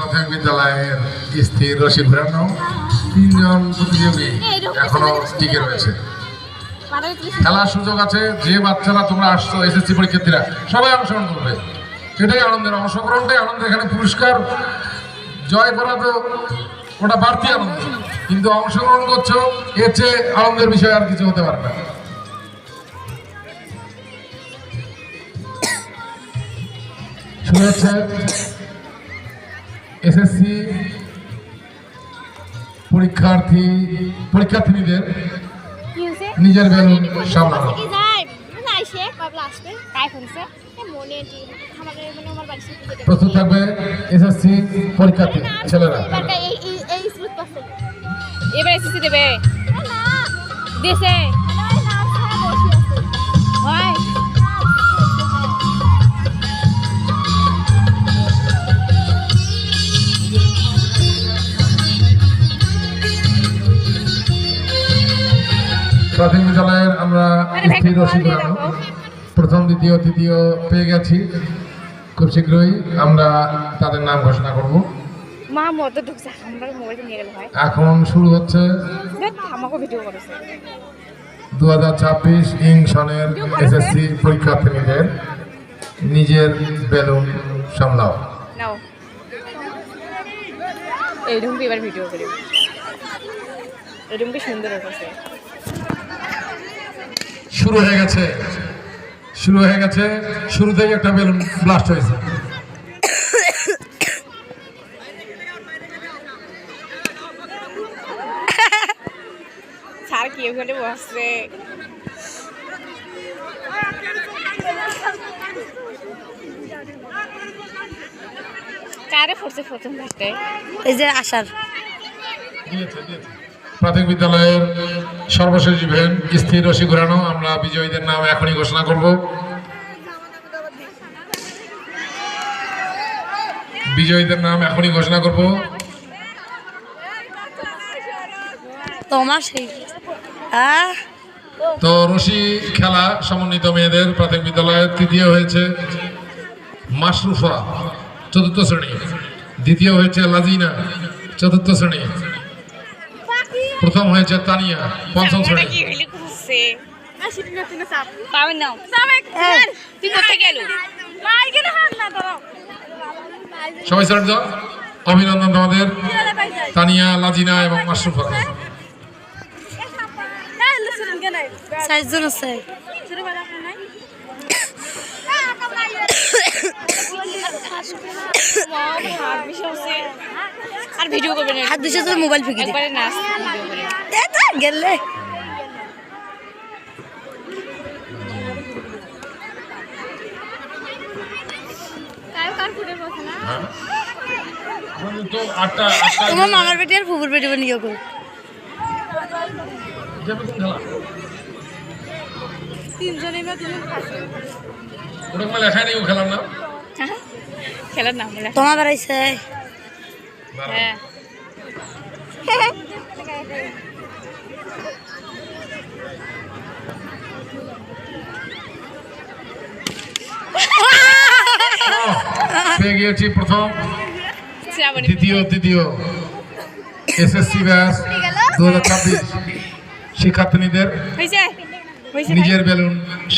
প্রাথমিক বিদ্যালয়ের স্থির রশি ঘোরানো তিনজন প্রতিযোগী এখনো টিকে রয়েছে। খেলার সুযোগ আছে, যে বাচ্চারা তোমরা আসছো এসএসসি পরীক্ষার্থীরা সবাই অংশগ্রহণ করবে, সেটাই আনন্দের, অংশগ্রহণটাই আনন্দের। এখানে পুরস্কার জয় করা তো ওটা বাড়তি আনন্দ, কিন্তু অংশগ্রহণ করছো এর চেয়ে আনন্দের বিষয় আর কিছু হতে পারে না। শুরু হচ্ছে এসএসসি পরীক্ষার্থীদের নিজের বেলুন সামলানো। প্রস্তুত থাকবে এসএসসি পরীক্ষার্থী ছেলেরা। এবার এসএসসি দেবে দেশে হয়। প্রাথমিক বিদ্যালয়ের আমরা স্থির রশি ঘোরানো প্রথম, দ্বিতীয়, তৃতীয় পেয়ে গেছি। খুব শীঘ্রই আমরা তাদের নাম ঘোষণা করব। এখন শুরু হচ্ছে 2026 ইং সনের এসএসসি পরীক্ষার্থীদের নিজের বেলুন সামলাও। এইরকম এবার ভিডিও করি, এরকম কি সুন্দর হয়েছে। শুরু হয়ে গেছে, শুরুতেই একটা বেলুন ব্লাস্ট হয়েছে। স্যার কি ওখানে বসছে, কারে পড়ছে প্রথম ফার্স্টে এই যে আসার। প্রাথমিক বিদ্যালয়ের সর্বশেষ ইভেন্ট স্থির রশি ঘোরানো, আমরা বিজয়ীদের নাম এখনই ঘোষণা করব। তো রশি খেলা সমন্বিত মেয়েদের প্রাথমিক বিদ্যালয়ের তৃতীয় হয়েছে মাশরুফা, 4র্থ শ্রেণী। দ্বিতীয় হয়েছে লাজিনা, 4র্থ শ্রেণী। প্রথম হয়েছে তানিয়া, 5ম শ্রেণী। সবাই স্যার যাও, অভিনন্দন তোমাদের তানিয়া, লাজিনা এবং মাশরুফা। আর ভিডিও করবেন হাত দিছে তো মোবাইল ফিকে একবারে নাচ ভিডিও করে এটা গেলে কার ফুটে বসে না তো আটটা তোমার মামার বেটি আর ফুফুর বেটি বানিয়ে গো যাবে কোন খেলা? তিনজনেই বা তিনজন খাচ্ছে ওটা মানে লেখা নেই, ও খেলার নাম, খেলার নাম বলে তোমার বাড়াইছে। হ্যাঁ পেয়ে গিয়েছি প্রথম, দ্বিতীয়, তৃতীয় এসএসসি ব্যাচ 2026 শিক্ষার্থীদের নিজের বেলুন